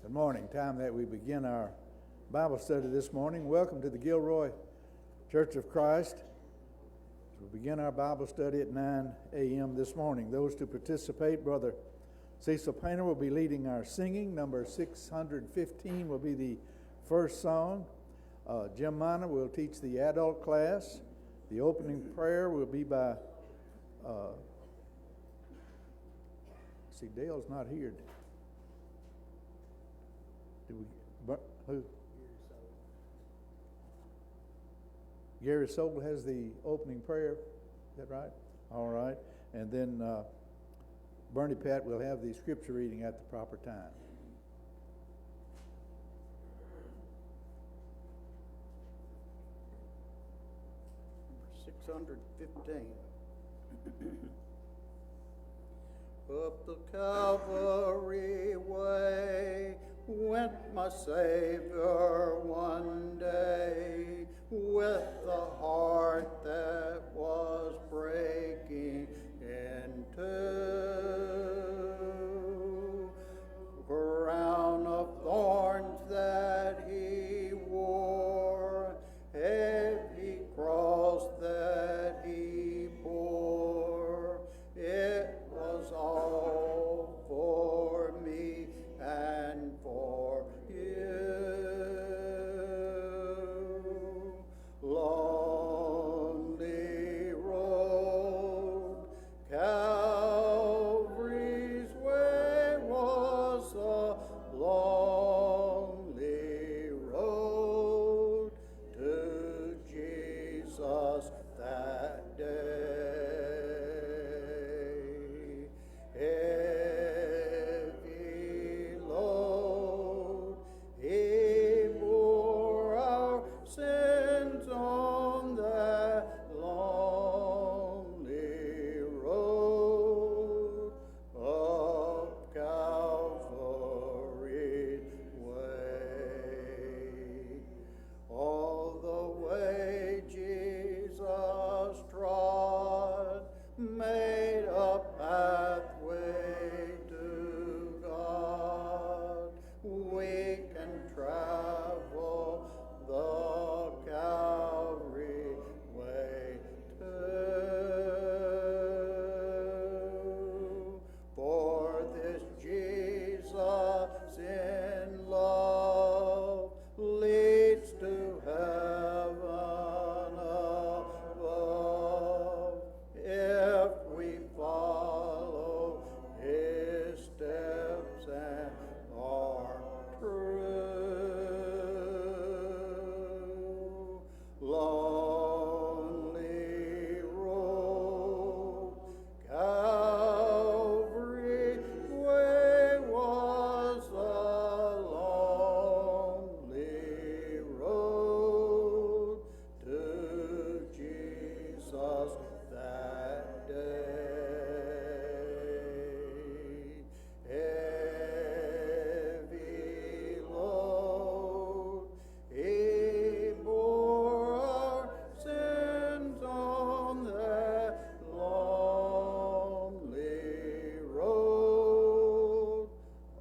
Good morning. Time that we begin our Bible study this morning. Welcome to the Gilroy Church of Christ. We'll begin our Bible study at 9 a.m. this morning. Those to participate, Brother Cecil Painter will be leading our singing. Number 615 will be the first song. Jim Minor will teach the adult class. The opening prayer will be by, see, Dale's not here. Who? Gary Sobel has the opening prayer. Is that right? All right. And then Bernie Pat will have the scripture reading at the proper time. 615. Up the Calvary way went my Savior one day, with a heart that was breaking in two. Crown of thorns that he wore, heavy cross that he bore, it was all for me and for you. Lonely road, Calvary's way was a lonely road to Jesus that day. Heavy load, he bore our sins on that lonely road up Calvary's way. All the way Jesus trod made a pathway to God. We can travel the Calvary way too. For this Jesus in love leads to heaven above, if we follow his steps and are true. Lonely road, Calvary way was a lonely road to Jesus that day. Heavy load, he bore our sins on that lonely road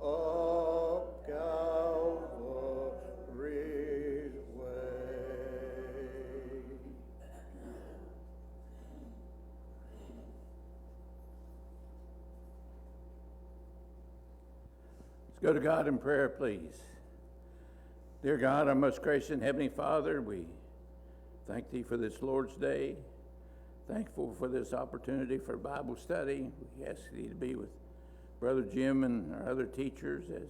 up Calvary's way. Let's go to God in prayer, please. Dear God, our most gracious and heavenly Father, we thank Thee for this Lord's Day. Thankful for this opportunity for Bible study. We ask Thee to be with Brother Jim and our other teachers as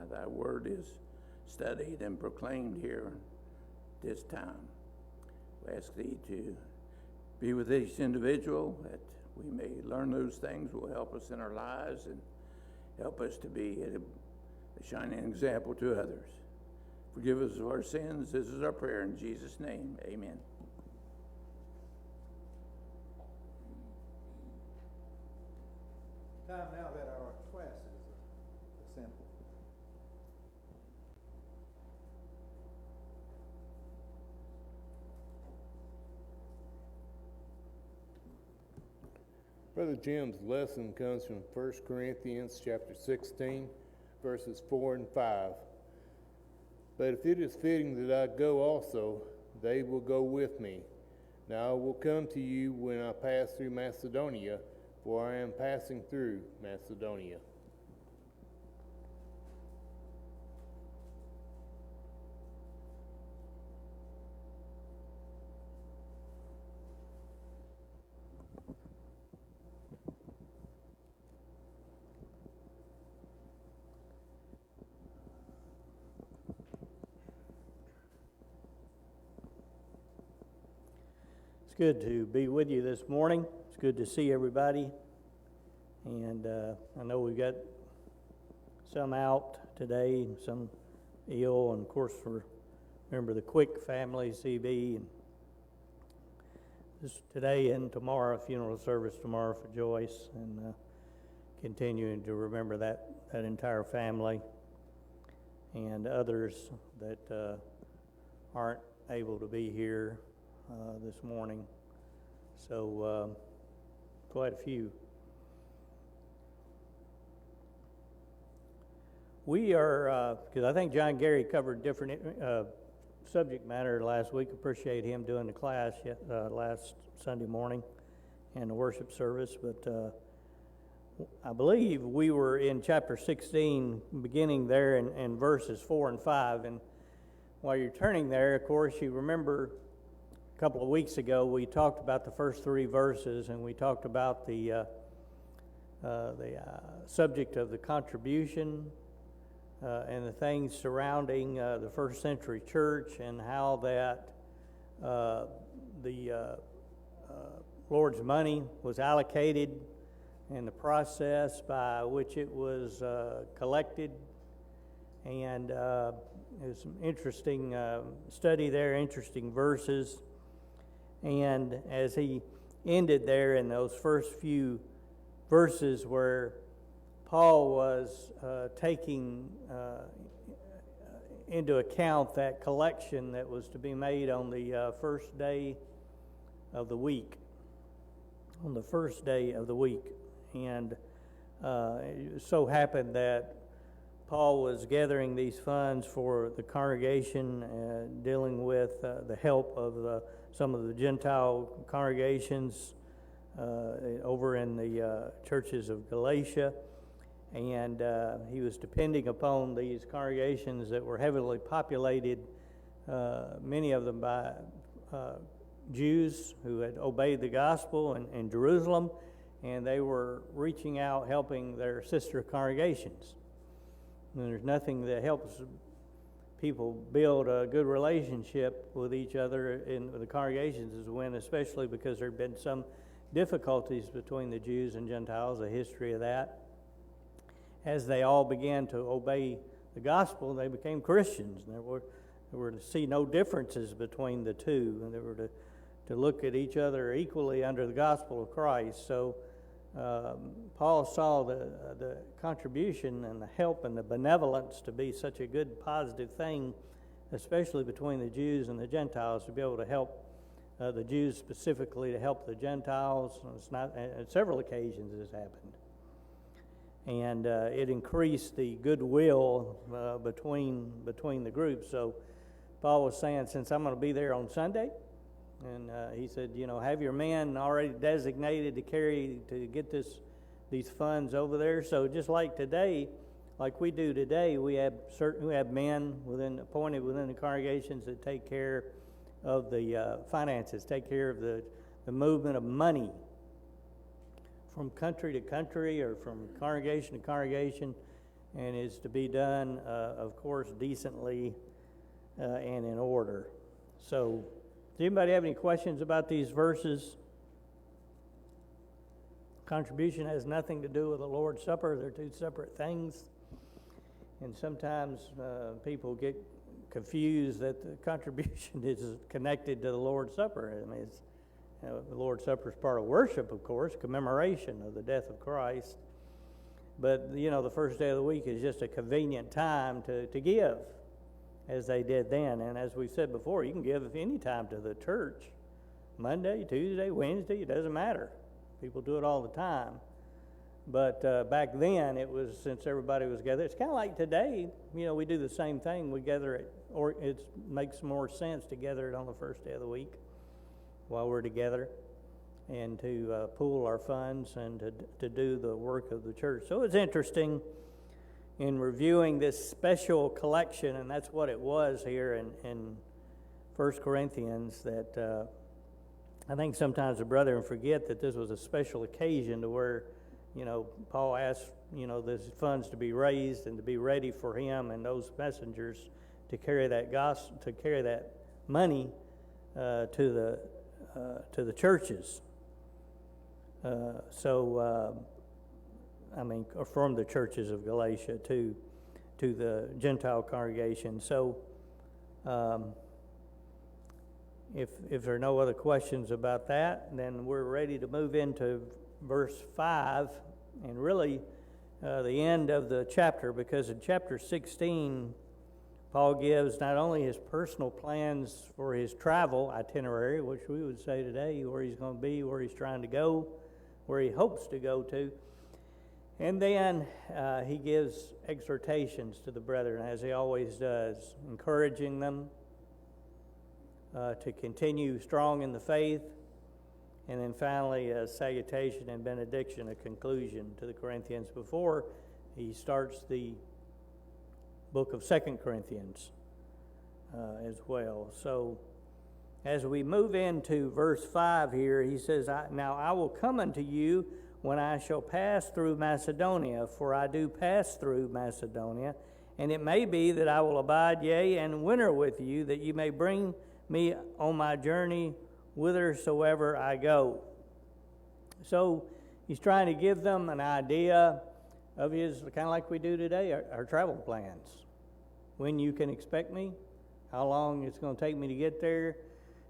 Thy word is studied and proclaimed here this time. We ask Thee to be with each individual, that we may learn those things will help us in our lives and help us to be a shining example to others. Forgive us of our sins. This is our prayer in Jesus' name. Amen. Time now that our classes assemble. Brother Jim's lesson comes from 1 Corinthians chapter 16, verses 4 and 5. But if it is fitting that I go also, they will go with me. Now I will come to you when I pass through Macedonia, for I am passing through Macedonia. It's good to be with you this morning. It's good to see everybody. And I know we've got some out today, and some ill, and of course remember the Quick family, CB, and this today and tomorrow, funeral service tomorrow for Joyce, and continuing to remember that entire family and others that aren't able to be here this morning. So quite a few. We are, because I think John Gary covered different subject matter last week. Appreciate him doing the class last Sunday morning and the worship service. But I believe we were in chapter 16, beginning there in verses 4 and 5. And while you're turning there, of course, you remember a couple of weeks ago we talked about the first 3 verses, and we talked about the subject of the contribution, and the things surrounding the first century church, and how that the Lord's money was allocated, and the process by which it was collected. And there's some interesting study there, interesting verses. And as he ended there in those first few verses where Paul was taking into account that collection that was to be made on the first day of the week. On the first day of the week. And it so happened that Paul was gathering these funds for the congregation, dealing with the help of some of the Gentile congregations over in the churches of Galatia. And he was depending upon these congregations that were heavily populated, many of them by Jews who had obeyed the gospel in Jerusalem, and they were reaching out, helping their sister congregations. And there's nothing that helps people build a good relationship with each other in the congregations is when, especially because there have been some difficulties between the Jews and Gentiles, a history of that. As they all began to obey the gospel, they became Christians. And they were to see no differences between the two, and they were to look at each other equally under the gospel of Christ. So Paul saw the contribution and the help and the benevolence to be such a good, positive thing, especially between the Jews and the Gentiles, to be able to help the Jews specifically, to help the Gentiles. It's not, at several occasions this happened. And it increased the goodwill between the groups. So Paul was saying, since I'm going to be there on Sunday, and he said, have your men already designated to get these funds over there. So just like today, like we do today, we have men appointed within the congregations that take care of the finances, take care of the movement of money from country to country or from congregation to congregation, and is to be done, of course, decently and in order. So, does anybody have any questions about these verses? Contribution has nothing to do with the Lord's Supper. They're two separate things. And sometimes people get confused that the contribution is connected to the Lord's Supper. I mean, the Lord's Supper is part of worship, of course, commemoration of the death of Christ. But, the first day of the week is just a convenient time to give, as they did then. And as we've said before, you can give any time to the church. Monday, Tuesday, Wednesday, it doesn't matter. People do it all the time. But back then, it was, since everybody was gathered. It's kind of like today, we do the same thing. We gather it, or it makes more sense to gather it on the first day of the week while we're together, and to pool our funds and to do the work of the church. So it's interesting in reviewing this special collection, and that's what it was here in 1 Corinthians, that I think sometimes the brethren forget that this was a special occasion to where, Paul asked, these funds to be raised and to be ready for him and those messengers to carry that gospel, to carry that money to the churches. Or from the churches of Galatia to the Gentile congregation. So, if there are no other questions about that, then we're ready to move into verse 5, and really the end of the chapter, because in chapter 16, Paul gives not only his personal plans for his travel itinerary, which we would say today, where he's going to be, where he's trying to go, where he hopes to go to, and then he gives exhortations to the brethren, as he always does, encouraging them to continue strong in the faith, and then finally a salutation and benediction, a conclusion to the Corinthians before he starts the book of 2 Corinthians as well. So as we move into verse 5 here, he says, Now I will come unto you when I shall pass through Macedonia, for I do pass through Macedonia, and it may be that I will abide, yea, and winter with you, that you may bring me on my journey whithersoever I go. So he's trying to give them an idea of his, kind of like we do today, our travel plans. When you can expect me, how long it's going to take me to get there.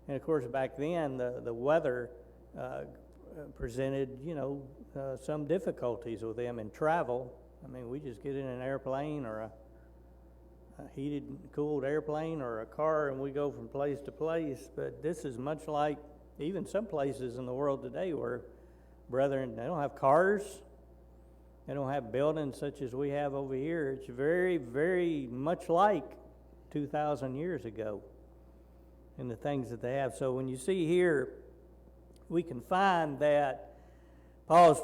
And of course, back then, the weather presented, some difficulties with them in travel. I mean, we just get in an airplane or a heated, cooled airplane or a car, and we go from place to place. But this is much like even some places in the world today where, brethren, they don't have cars. They don't have buildings such as we have over here. It's very, very much like 2,000 years ago in the things that they have. So when you see here, we can find that Paul's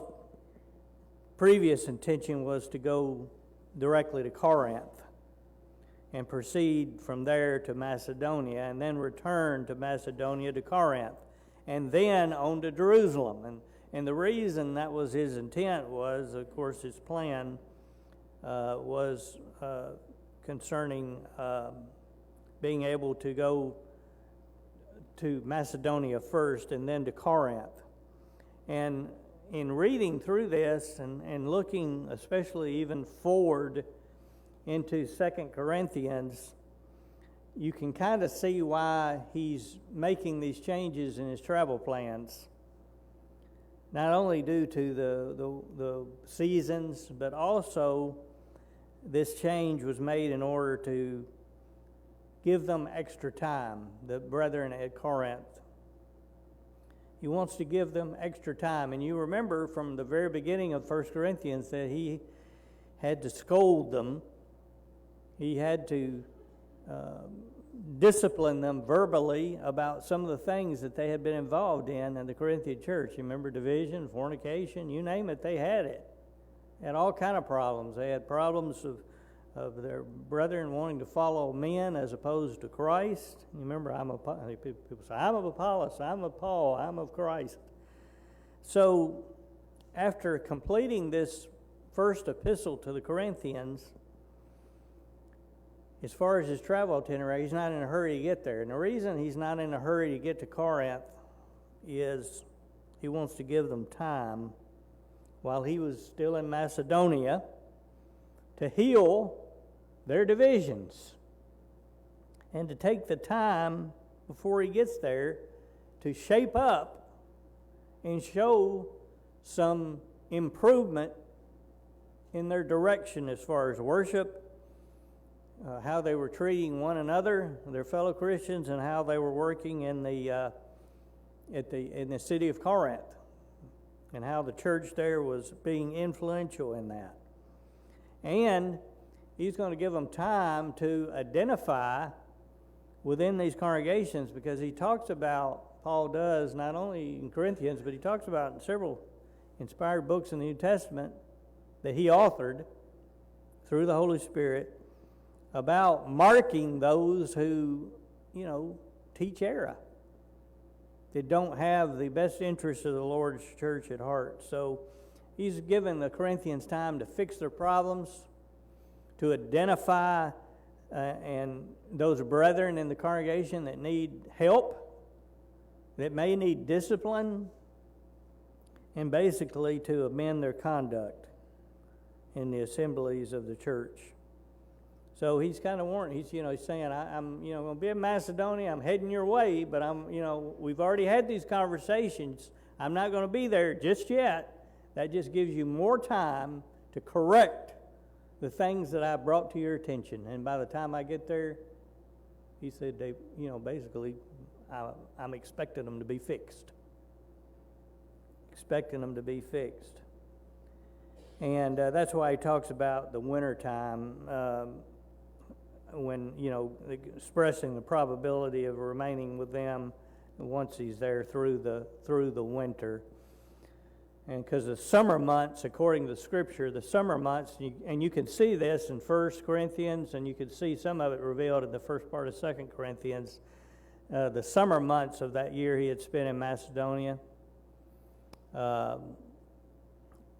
previous intention was to go directly to Corinth and proceed from there to Macedonia, and then return to Macedonia to Corinth, and then on to Jerusalem. And the reason that was his intent was, of course, his plan was concerning being able to go to Macedonia first and then to Corinth. And in reading through this and looking especially even forward into 2 Corinthians, you can kind of see why he's making these changes in his travel plans. Not only due to the seasons, but also this change was made in order to give them extra time, the brethren at Corinth. He wants to give them extra time. And you remember from the very beginning of 1 Corinthians that he had to scold them. He had to discipline them verbally about some of the things that they had been involved in the Corinthian church. You remember division, fornication, you name it, they had it. They had all kind of problems. They had problems of their brethren wanting to follow men as opposed to Christ. You remember, people say, I'm of Apollos, I'm of Paul, I'm of Christ. So after completing this first epistle to the Corinthians, as far as his travel itinerary, he's not in a hurry to get there. And the reason he's not in a hurry to get to Corinth is he wants to give them time while he was still in Macedonia to heal their divisions and to take the time before he gets there to shape up and show some improvement in their direction as far as worship, how they were treating one another, their fellow Christians, and how they were working in the city of Corinth. and how the church there was being influential in that. And he's going to give them time to identify within these congregations, because he talks about, Paul does, not only in Corinthians, but he talks about in several inspired books in the New Testament that he authored through the Holy Spirit about marking those who, teach error, that don't have the best interests of the Lord's church at heart. So he's given the Corinthians time to fix their problems, to identify and those brethren in the congregation that need help, that may need discipline, and basically to amend their conduct in the assemblies of the church. So he's kind of warning. He's saying, I'm going to be in Macedonia. I'm heading your way, but we've already had these conversations. I'm not going to be there just yet. That just gives you more time to correct the things that I brought to your attention. And by the time I get there, he said, basically, I'm expecting them to be fixed. Expecting them to be fixed. And that's why he talks about the winter time, when, expressing the probability of remaining with them once he's there through the winter. And because the summer months, according to the Scripture, the summer months, and you can see this in 1 Corinthians, and you can see some of it revealed in the first part of 2 Corinthians, the summer months of that year he had spent in Macedonia. And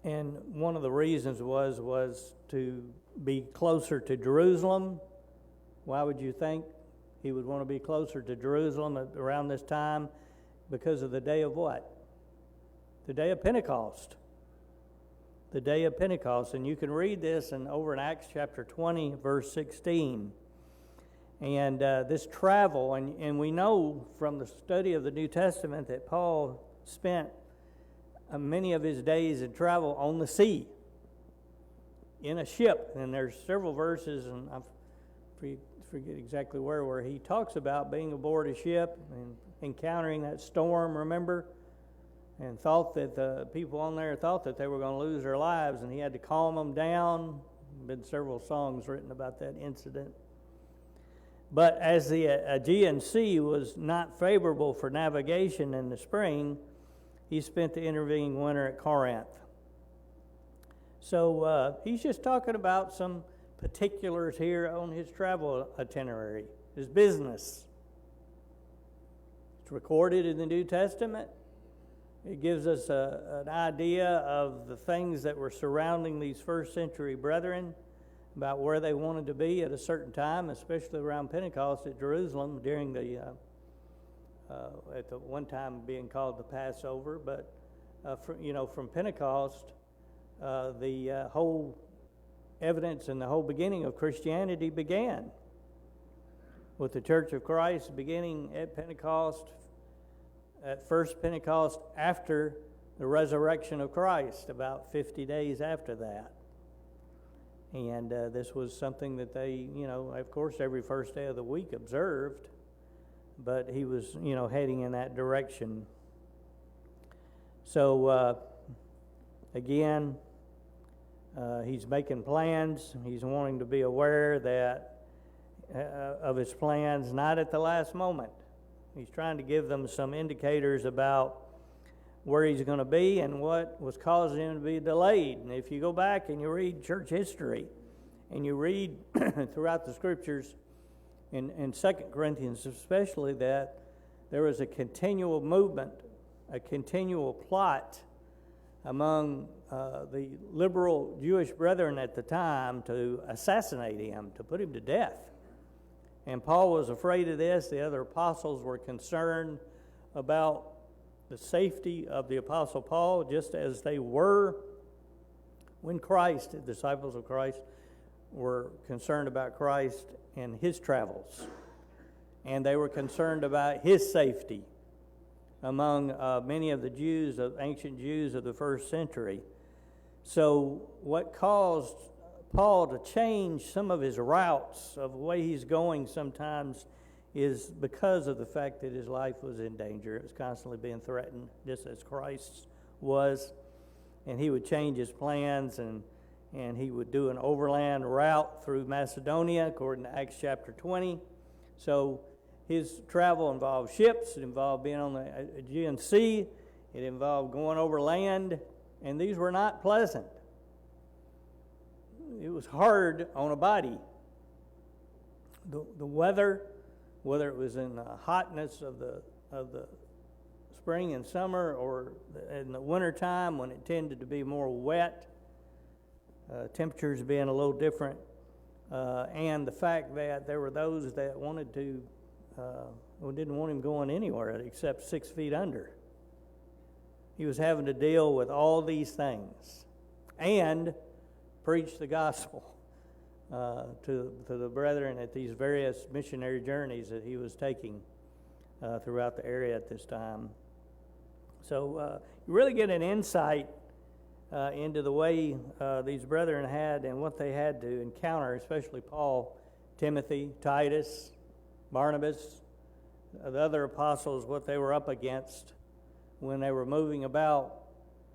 one of the reasons was to be closer to Jerusalem. Why would you think he would want to be closer to Jerusalem around this time? Because of the day of what? The day of Pentecost. The day of Pentecost. And you can read this over in Acts chapter 20, verse 16. And this travel, and we know from the study of the New Testament that Paul spent many of his days in travel on the sea, in a ship. And there's several verses, and I forget exactly where he talks about being aboard a ship and encountering that storm, remember? And thought that the people on there thought that they were going to lose their lives, and he had to calm them down. Been several songs written about that incident. But as the Aegean Sea was not favorable for navigation in the spring, he spent the intervening winter at Corinth. So he's just talking about some particulars here on his travel itinerary, his business. It's recorded in the New Testament. It gives us an idea of the things that were surrounding these first century brethren, about where they wanted to be at a certain time, especially around Pentecost at Jerusalem during at the one time being called the Passover. But from Pentecost, the whole evidence and the whole beginning of Christianity began, with the Church of Christ beginning at Pentecost, at first Pentecost after the resurrection of Christ, about 50 days after that. And this was something that they, of course, every first day of the week observed, but he was, heading in that direction. So, again, he's making plans. He's wanting to be aware that of his plans, not at the last moment. He's trying to give them some indicators about where he's going to be and what was causing him to be delayed. And if you go back and you read church history, and you read throughout the Scriptures, in 2 Corinthians especially, that there was a continual movement, a continual plot among the liberal Jewish brethren at the time to assassinate him, to put him to death. And Paul was afraid of this. The other apostles were concerned about the safety of the Apostle Paul, just as they were when Christ, the disciples of Christ, were concerned about Christ and his travels. And they were concerned about his safety among many of the Jews, of ancient Jews of the first century. So what caused Paul to change some of his routes of the way he's going sometimes is because of the fact that his life was in danger. It was constantly being threatened, just as Christ's was. and he would change his plans, and he would do an overland route through Macedonia, according to Acts chapter 20. So his travel involved ships, it involved being on the Aegean Sea, it involved going over land, and these were not pleasant. It was hard on a body. The weather, whether it was in the hotness of the spring and summer, or in the wintertime when it tended to be more wet, temperatures being a little different, and the fact that there were those that wanted to, didn't want him going anywhere except 6 feet under. He was having to deal with all these things and preach the gospel to the brethren at these various missionary journeys that he was taking throughout the area at this time. So you really get an insight into the way these brethren had and what they had to encounter, especially Paul, Timothy, Titus, Barnabas, the other apostles, what they were up against when they were moving about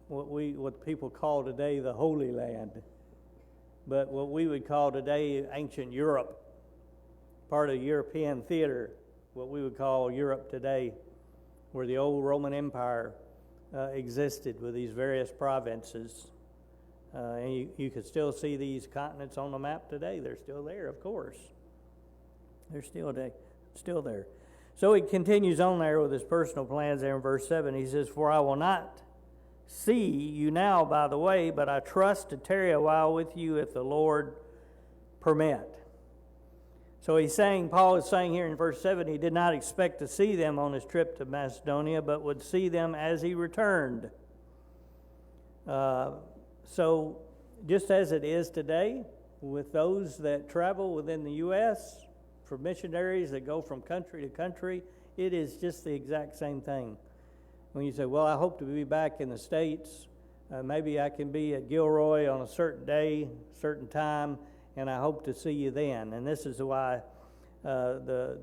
what people call today the Holy Land, but what we would call today ancient Europe, part of European theater, what we would call Europe today, where the old Roman Empire existed with these various provinces. And you could still see these continents on the map today. They're still there, of course. They're still there. So he continues on there with his personal plans there in verse 7. He says, "For I will not see you now by the way, but I trust to tarry a while with you if the Lord permit." So Paul is saying here in verse 7, he did not expect to see them on his trip to Macedonia, but would see them as he returned. So just as it is today, with those that travel within the U.S., for missionaries that go from country to country, it is just the exact same thing. When you say, well, I hope to be back in the States, maybe I can be at Gilroy on a certain day, certain time, and I hope to see you then. And this is why the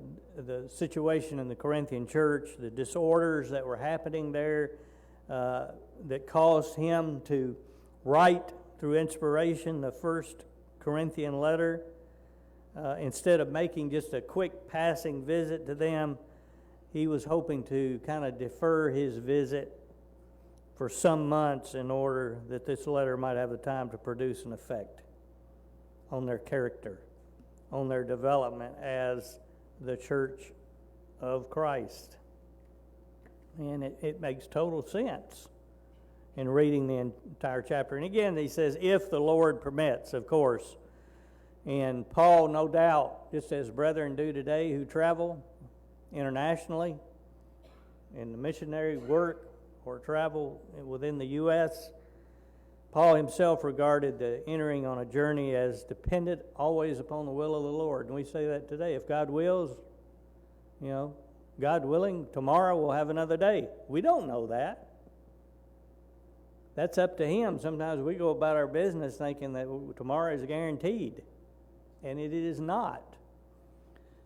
situation in the Corinthian church, the disorders that were happening there, that caused him to write through inspiration the first Corinthian letter, instead of making just a quick passing visit to them, he was hoping to kind of defer his visit for some months in order that this letter might have the time to produce an effect on their character, on their development as the church of Christ. And it makes total sense in reading the entire chapter. And again, he says, if the Lord permits, of course. And Paul, no doubt, just as brethren do today who travel internationally in the missionary work or travel within the U.S., Paul himself regarded the entering on a journey as dependent always upon the will of the Lord. And we say that today. If God wills, God willing, tomorrow we'll have another day. We don't know that. That's up to Him. Sometimes we go about our business thinking that tomorrow is guaranteed, and it is not.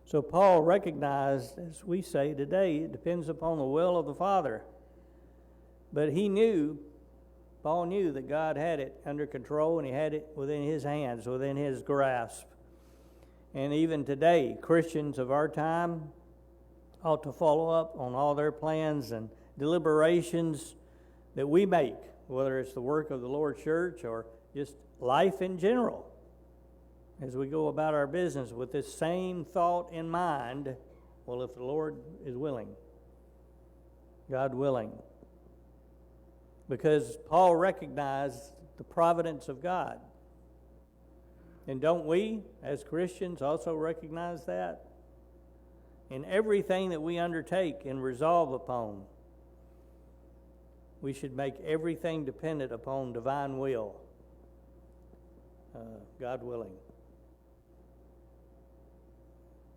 So Paul recognized, as we say today, it depends upon the will of the Father. But Paul knew that God had it under control, and He had it within His hands, within His grasp. And even today, Christians of our time ought to follow up on all their plans and deliberations that we make, whether it's the work of the Lord's church or just life in general, as we go about our business with this same thought in mind. Well, if the Lord is willing, God willing. Because Paul recognized the providence of God. And don't we, as Christians, also recognize that? In everything that we undertake and resolve upon, we should make everything dependent upon divine will, God willing.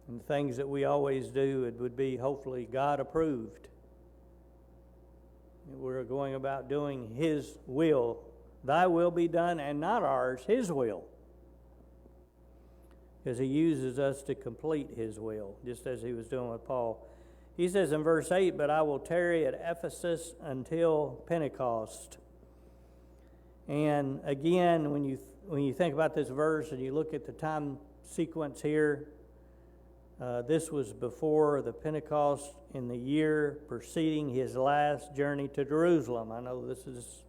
And the things that we always do, it would be hopefully God approved. We're going about doing His will. Thy will be done, and not ours, His will. Because He uses us to complete His will, just as He was doing with Paul. He says in verse 8, "But I will tarry at Ephesus until Pentecost." And again, when you think about this verse and you look at the time sequence here, this was before the Pentecost in the year preceding his last journey to Jerusalem. I know this is,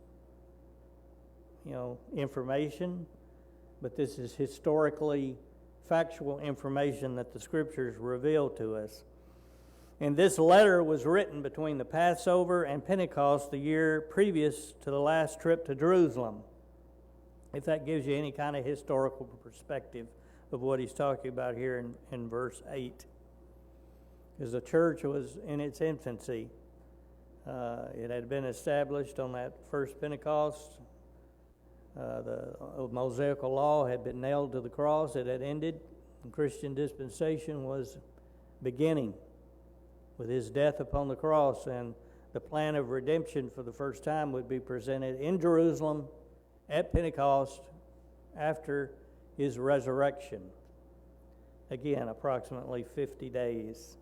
information, but this is historically factual information that the Scriptures reveal to us. And this letter was written between the Passover and Pentecost, the year previous to the last trip to Jerusalem, if that gives you any kind of historical perspective of what he's talking about here in verse 8. Because the church was in its infancy. It had been established on that first Pentecost. The Mosaical law had been nailed to the cross. It had ended. And Christian dispensation was beginning with his death upon the cross. And the plan of redemption for the first time would be presented in Jerusalem at Pentecost after his resurrection. Again, approximately 50 days.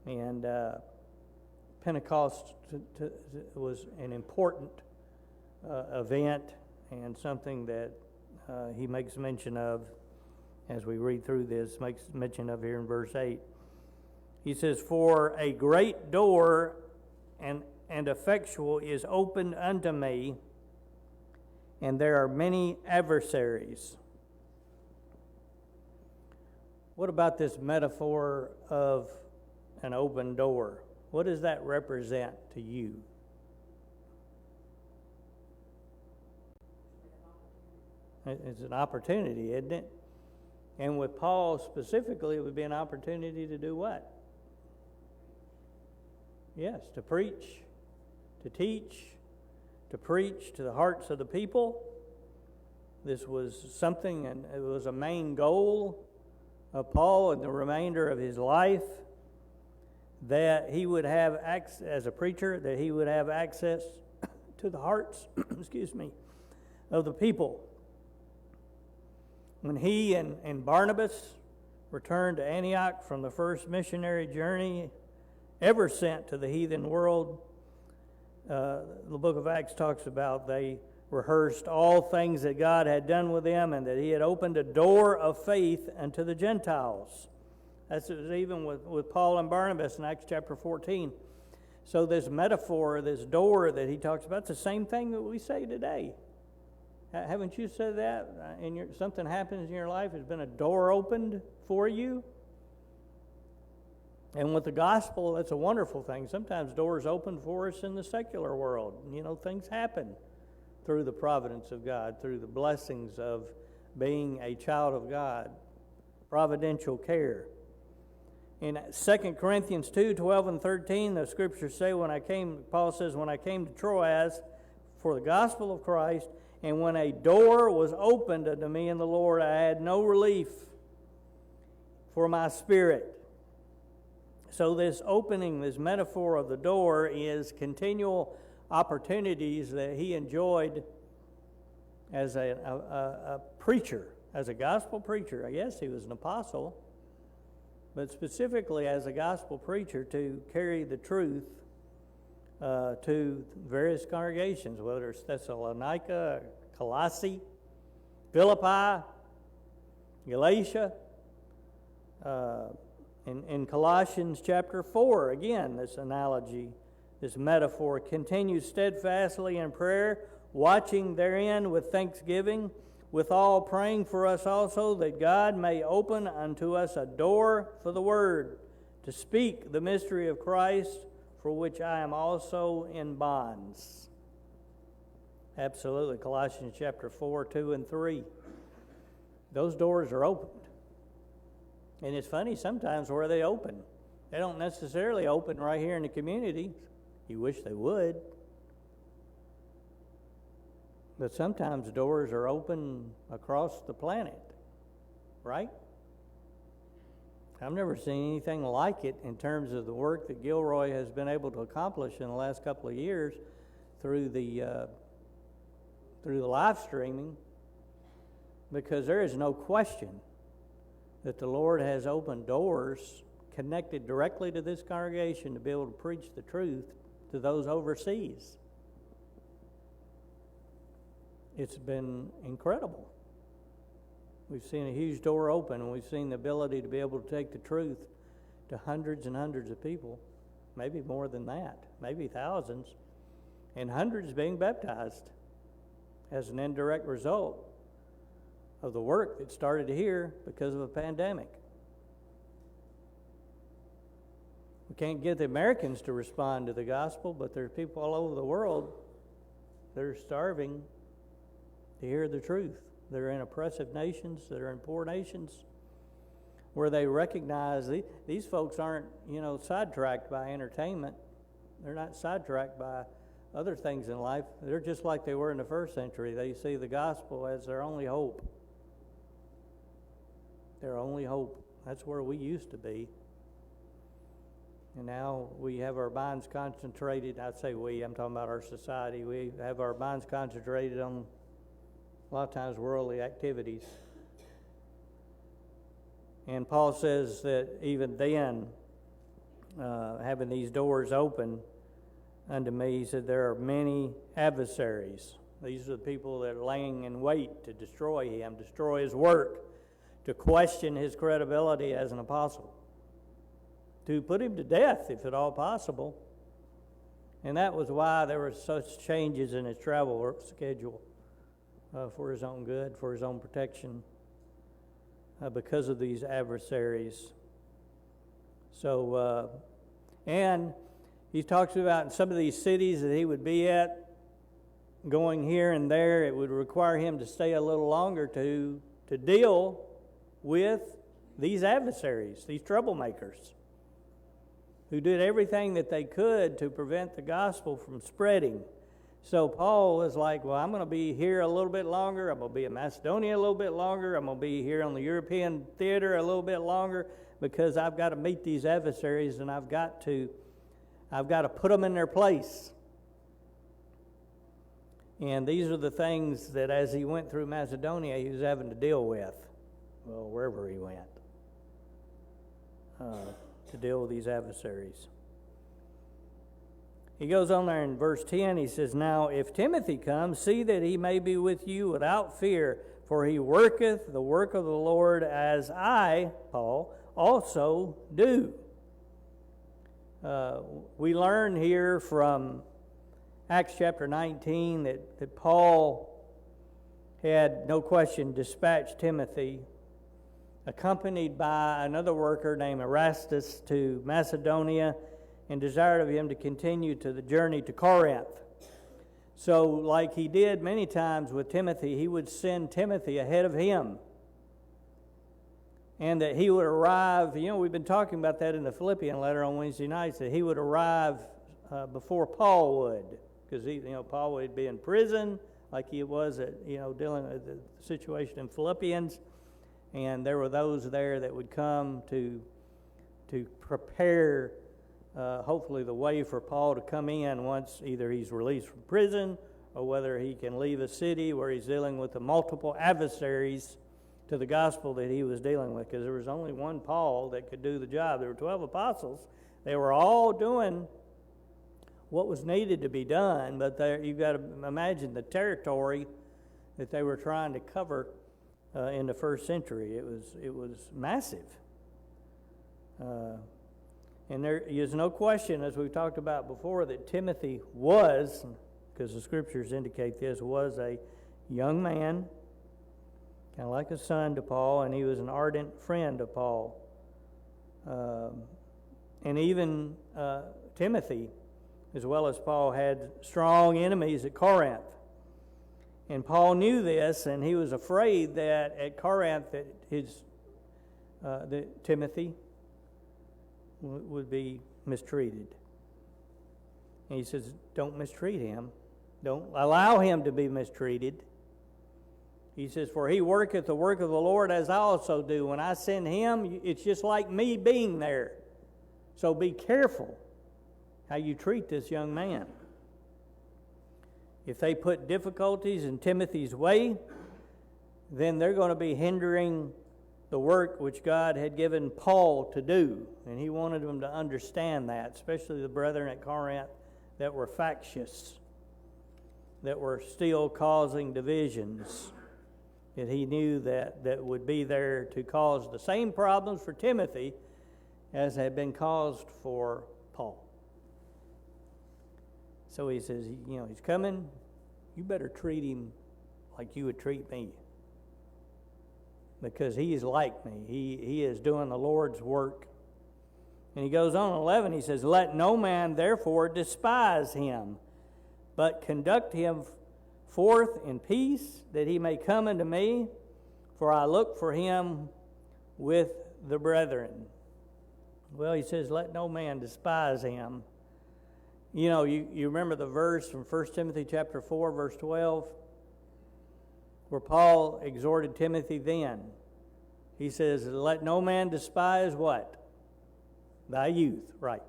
And Pentecost was an important event and something that he makes mention of as we read through this, makes mention of here in verse 8. He says, "For a great door and effectual is opened unto me, and there are many adversaries." What about this metaphor of an open door? What does that represent to you? It's an opportunity, isn't it? And with Paul specifically, it would be an opportunity to do what? Yes, to preach, to teach, to preach to the hearts of the people. This was something, and it was a main goal of Paul and the remainder of his life, that he would have access, as a preacher, that he would have access to the hearts, of the people. When he and Barnabas returned to Antioch from the first missionary journey ever sent to the heathen world, the book of Acts talks about they rehearsed all things that God had done with them and that he had opened a door of faith unto the Gentiles. That's even with Paul and Barnabas in Acts chapter 14. So this metaphor, this door that he talks about, it's the same thing that we say today. Haven't you said that? Something happens in your life, there's been a door opened for you? And with the gospel, that's a wonderful thing. Sometimes doors open for us in the secular world. Things happen through the providence of God, through the blessings of being a child of God, providential care. In 2 Corinthians 2:12 and 13, the scriptures say, Paul says, when I came to Troas for the gospel of Christ, and when a door was opened unto me in the Lord, I had no relief for my spirit. So this opening, this metaphor of the door, is continual opportunities that he enjoyed as a preacher, as a gospel preacher. Yes, he was an apostle, but specifically as a gospel preacher to carry the truth to various congregations, whether it's Thessalonica, Colossae, Philippi, Galatia. In Colossians chapter 4, again, this analogy, this metaphor, continue steadfastly in prayer, watching therein with thanksgiving, withal praying for us also, that God may open unto us a door for the word, to speak the mystery of Christ, for which I am also in bonds. Absolutely, Colossians chapter 4, 2 and 3. Those doors are opened. And it's funny sometimes where they open. They don't necessarily open right here in the community. You wish they would. But sometimes doors are open across the planet, right? I've never seen anything like it in terms of the work that Gilroy has been able to accomplish in the last couple of years through the live streaming, because there is no question that the Lord has opened doors connected directly to this congregation to be able to preach the truth to those overseas. it's been incredible. We've seen a huge door open, and we've seen the ability to be able to take the truth to hundreds and hundreds of people, maybe more than that, maybe thousands, and hundreds being baptized as an indirect result of the work that started here because of a pandemic. We can't get the Americans to respond to the gospel, but there's people all over the world that are starving to hear the truth. They're in oppressive nations, that are in poor nations, where they recognize these folks aren't, sidetracked by entertainment. They're not sidetracked by other things in life. They're just like they were in the first century. They see the gospel as their only hope. Their only hope. That's where we used to be. And now we have our minds concentrated. I say we, I'm talking about our society. We have our minds concentrated on a lot of times worldly activities. And Paul says that even then, having these doors open unto me, he said, there are many adversaries. These are the people that are laying in wait to destroy him, destroy his work, to question his credibility as an apostle, to put him to death if at all possible. And that was why there were such changes in his travel schedule, for his own good, for his own protection, because of these adversaries. So, and he talks about in some of these cities that he would be at, going here and there, it would require him to stay a little longer to deal with these adversaries, these troublemakers, who did everything that they could to prevent the gospel from spreading. So Paul was like, well, I'm going to be here a little bit longer. I'm going to be in Macedonia a little bit longer. I'm going to be here on the European theater a little bit longer, because I've got to meet these adversaries, and I've got to put them in their place. And these are the things that as he went through Macedonia, he was having to deal with, well, wherever he went, to deal with these adversaries. He goes on there in verse 10, he says, now if Timothy comes, see that he may be with you without fear, for he worketh the work of the Lord, as I, Paul, also do. We learn here from Acts chapter 19 that Paul had, no question, dispatched Timothy, accompanied by another worker named Erastus, to Macedonia, and desired of him to continue to the journey to Corinth. So, like he did many times with Timothy, he would send Timothy ahead of him, and that he would arrive. We've been talking about that in the Philippian letter on Wednesday nights, that he would arrive before Paul would, because Paul would be in prison, like he was dealing with the situation in Philippians, and there were those there that would come to prepare, hopefully, the way for Paul to come in once either he's released from prison, or whether he can leave a city where he's dealing with the multiple adversaries to the gospel that he was dealing with, because there was only one Paul that could do the job. There were 12 apostles. They were all doing what was needed to be done, but you've got to imagine the territory that they were trying to cover in the first century. It was massive. And there is no question, as we've talked about before, that Timothy was, because the scriptures indicate this, was a young man, kind of like a son to Paul, and he was an ardent friend of Paul. And even Timothy, as well as Paul, had strong enemies at Corinth. And Paul knew this, and he was afraid that at Corinth that Timothy would be mistreated. And he says, don't mistreat him. Don't allow him to be mistreated. He says, for he worketh the work of the Lord, as I also do. When I send him, it's just like me being there. So be careful how you treat this young man. If they put difficulties in Timothy's way, then they're going to be hindering the work which God had given Paul to do. And he wanted them to understand that, especially the brethren at Corinth that were factious. that were still causing divisions, that he knew that would be there to cause the same problems for Timothy as had been caused for Paul. So he says, he's coming. You better treat him like you would treat me, because he is like me. He is doing the Lord's work. And he goes on in 11, he says, let no man therefore despise him, but conduct him forth in peace, that he may come unto me, for I look for him with the brethren. Well, he says, let no man despise him. You remember the verse from 1 Timothy chapter 4, verse 12, where Paul exhorted Timothy then. He says, let no man despise what? Thy youth, right.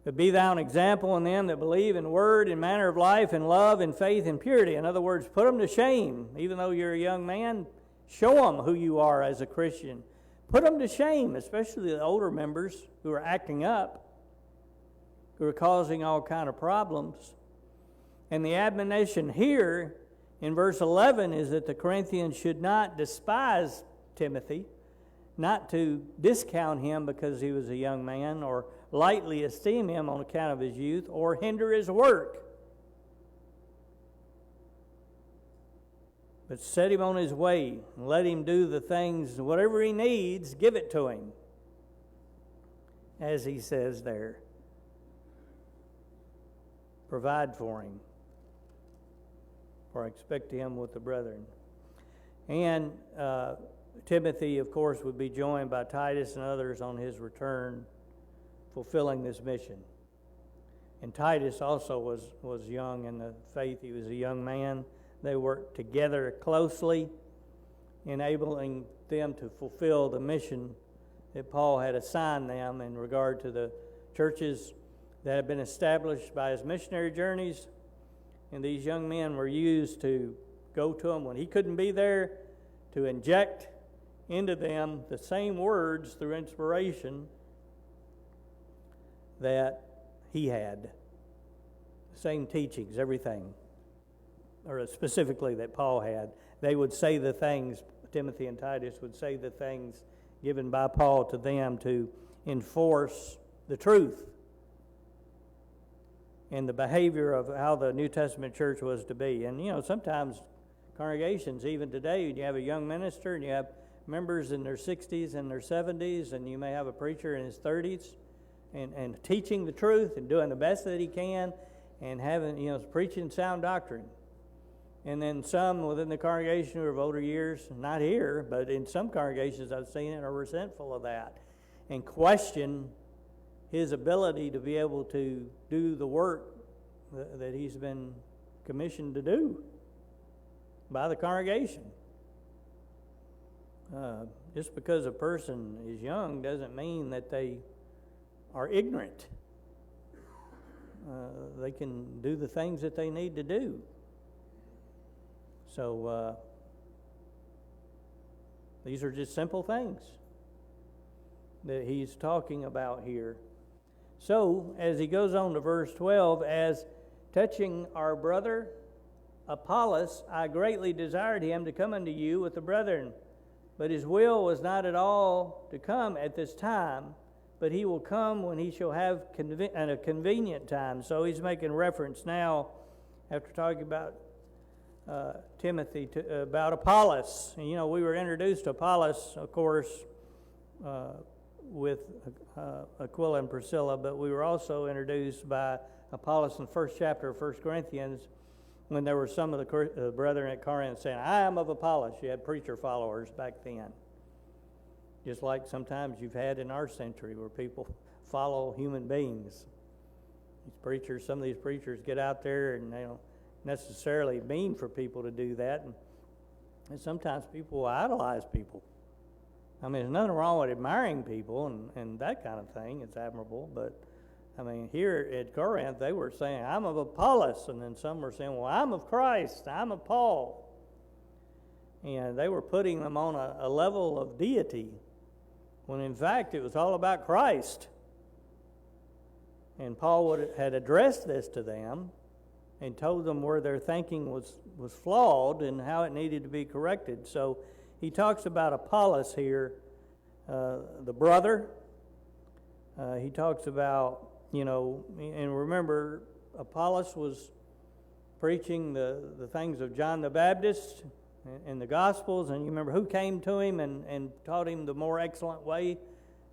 But be thou an example in them that believe in word, in manner of life, in love, in faith, in purity. In other words, put them to shame. Even though you're a young man, show them who you are as a Christian. Put them to shame, especially the older members who are acting up, who are causing all kind of problems. And the admonition here in verse 11 is that the Corinthians should not despise Timothy, not to discount him because he was a young man, or lightly esteem him on account of his youth, or hinder his work. But set him on his way and let him do the things, whatever he needs, give it to him, as he says there. Provide for him, for I expect him with the brethren. And Timothy, of course, would be joined by Titus and others on his return, fulfilling this mission. And Titus also was young in the faith. He was a young man. They worked together closely, enabling them to fulfill the mission that Paul had assigned them in regard to the churches that had been established by his missionary journeys. And these young men were used to go to him when he couldn't be there, to inject into them the same words through inspiration that he had. The same teachings, everything. Or specifically that Paul had. They would say the things, Timothy and Titus would say the things given by Paul to them to enforce the truth and the behavior of how the New Testament church was to be. And sometimes congregations, even today, you have a young minister and you have members in their 60s and their 70s, and you may have a preacher in his 30s and teaching the truth and doing the best that he can and having, preaching sound doctrine. And then some within the congregation who are of older years, not here, but in some congregations I've seen it, are resentful of that and question his ability to be able to do the work that he's been commissioned to do by the congregation. Just because a person is young doesn't mean that they are ignorant. They can do the things that they need to do. So these are just simple things that he's talking about here. So, as he goes on to verse 12, as touching our brother Apollos, I greatly desired him to come unto you with the brethren, but his will was not at all to come at this time, but he will come when he shall have at a convenient time. So he's making reference now, after talking about Timothy, about Apollos. And, we were introduced to Apollos, of course, with Aquila and Priscilla, but we were also introduced by Apollos in the first chapter of 1 Corinthians, when there were some of the brethren at Corinth saying, I am of Apollos. You had preacher followers back then. Just like sometimes you've had in our century where people follow human beings. Some of these preachers get out there and they don't necessarily mean for people to do that. And sometimes people will idolize people. I mean, there's nothing wrong with admiring people and that kind of thing. It's admirable. But, here at Corinth, they were saying, I'm of Apollos. And then some were saying, well, I'm of Christ. I'm of Paul. And they were putting them on a level of deity, when in fact it was all about Christ. And Paul had addressed this to them and told them where their thinking was flawed and how it needed to be corrected. So he talks about Apollos here, the brother. He talks about, and remember, Apollos was preaching the things of John the Baptist in the Gospels, and you remember who came to him and taught him the more excellent way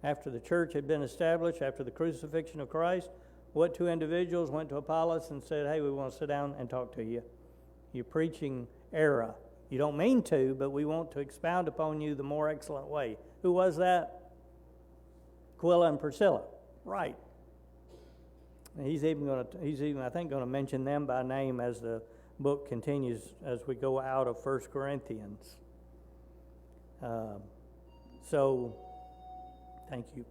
after the church had been established, after the crucifixion of Christ. What two individuals went to Apollos and said, hey, we want to sit down and talk to you. You're preaching error. You don't mean to, but we want to expound upon you the more excellent way. Who was that? Aquila and Priscilla. Right. And he's even, I think, going to mention them by name as the book continues, as we go out of 1 Corinthians. So, thank you.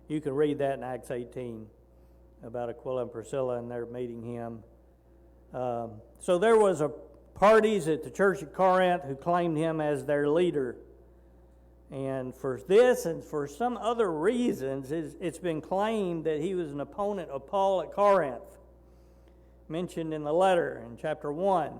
You can read that in Acts 18 about Aquila and Priscilla and their meeting him. So there was parties at the church at Corinth who claimed him as their leader. And for this and for some other reasons, it's been claimed that he was an opponent of Paul at Corinth, mentioned in the letter in chapter 1.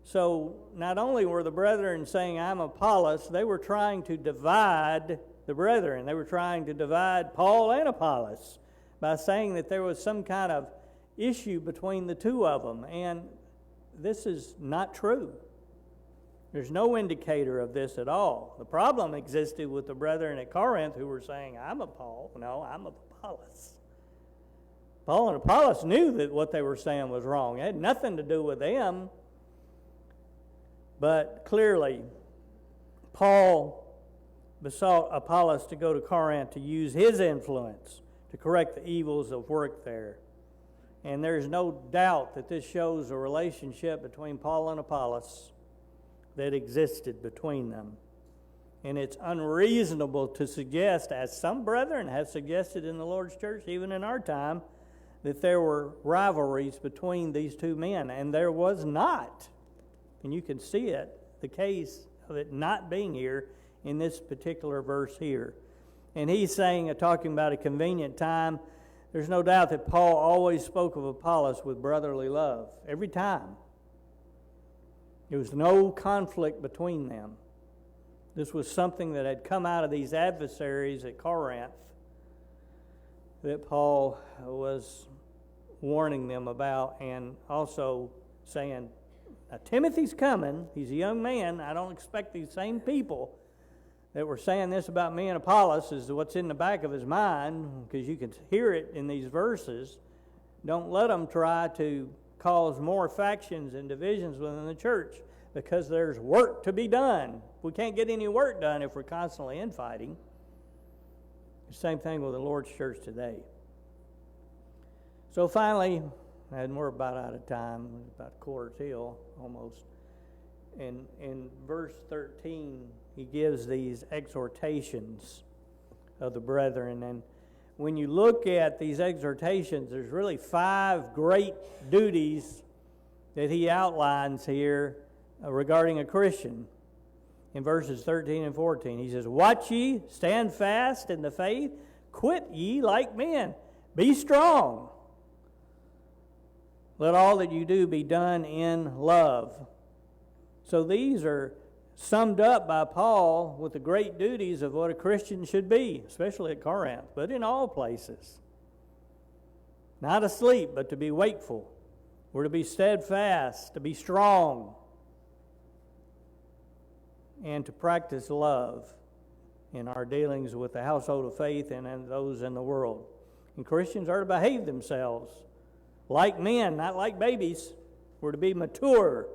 So not only were the brethren saying, I'm Apollos, they were trying to divide the brethren. They were trying to divide Paul and Apollos by saying that there was some kind of issue between the two of them. And this is not true. There's no indicator of this at all. The problem existed with the brethren at Corinth who were saying, I'm of Paul. No, I'm of Apollos. Paul and Apollos knew that what they were saying was wrong. It had nothing to do with them. But clearly, Paul besought Apollos to go to Corinth to use his influence to correct the evils of work there. And there's no doubt that this shows a relationship between Paul and Apollos that existed between them. And it's unreasonable to suggest, as some brethren have suggested in the Lord's church, even in our time, that there were rivalries between these two men. And there was not. And you can see it, the case of it not being here in this particular verse here. And he's saying, talking about a convenient time, there's no doubt that Paul always spoke of Apollos with brotherly love, every time. There was no conflict between them. This was something that had come out of these adversaries at Corinth that Paul was warning them about, and also saying, now Timothy's coming, he's a young man, I don't expect these same people that were saying this about me and Apollos is what's in the back of his mind, because you can hear it in these verses. Don't let them try to cause more factions and divisions within the church, because there's work to be done. We can't get any work done if we're constantly infighting. The same thing with the Lord's church today. So finally, and we're about out of time, about quarter till almost. In verse 13, he gives these exhortations of the brethren. And when you look at these exhortations, there's really 5 great duties that he outlines here regarding a Christian. In verses 13 and 14, he says, watch ye, stand fast in the faith, quit ye like men, be strong. Let all that you do be done in love. So these are summed up by Paul with the great duties of what a Christian should be, especially at Corinth, but in all places. Not asleep, but to be wakeful. We're to be steadfast, to be strong, and to practice love in our dealings with the household of faith and in those in the world. And Christians are to behave themselves like men, not like babies. We're to be mature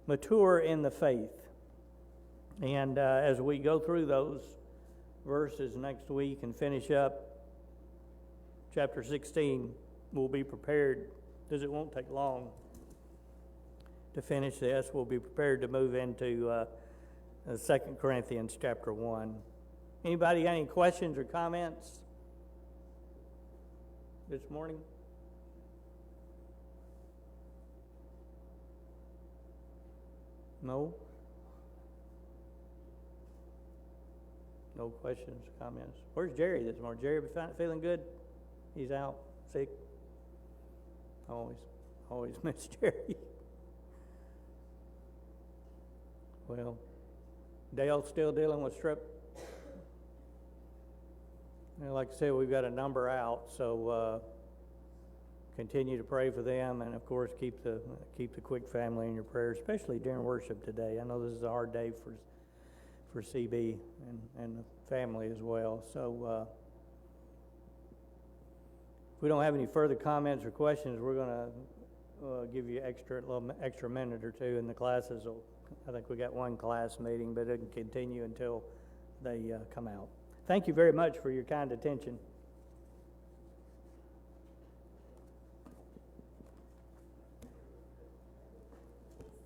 in the faith. And as we go through those verses next week and finish up chapter 16, we'll be prepared, because it won't take long to finish this. We'll be prepared to move into 2 Corinthians chapter 1. Anybody got any questions or comments this morning? No? No questions, comments. Where's Jerry this morning? Jerry feeling good? He's out, sick? Always. Always miss Jerry. Well, Dale's still dealing with strep. And like I said, we've got a number out, so continue to pray for them, and of course keep the Quick family in your prayers, especially during worship today. I know this is a hard day for CB and the family as well. So if we don't have any further comments or questions, we're going to give you extra minute or two, and the classes will. I think we got one class meeting, but it can continue until they come out. Thank you very much for your kind attention.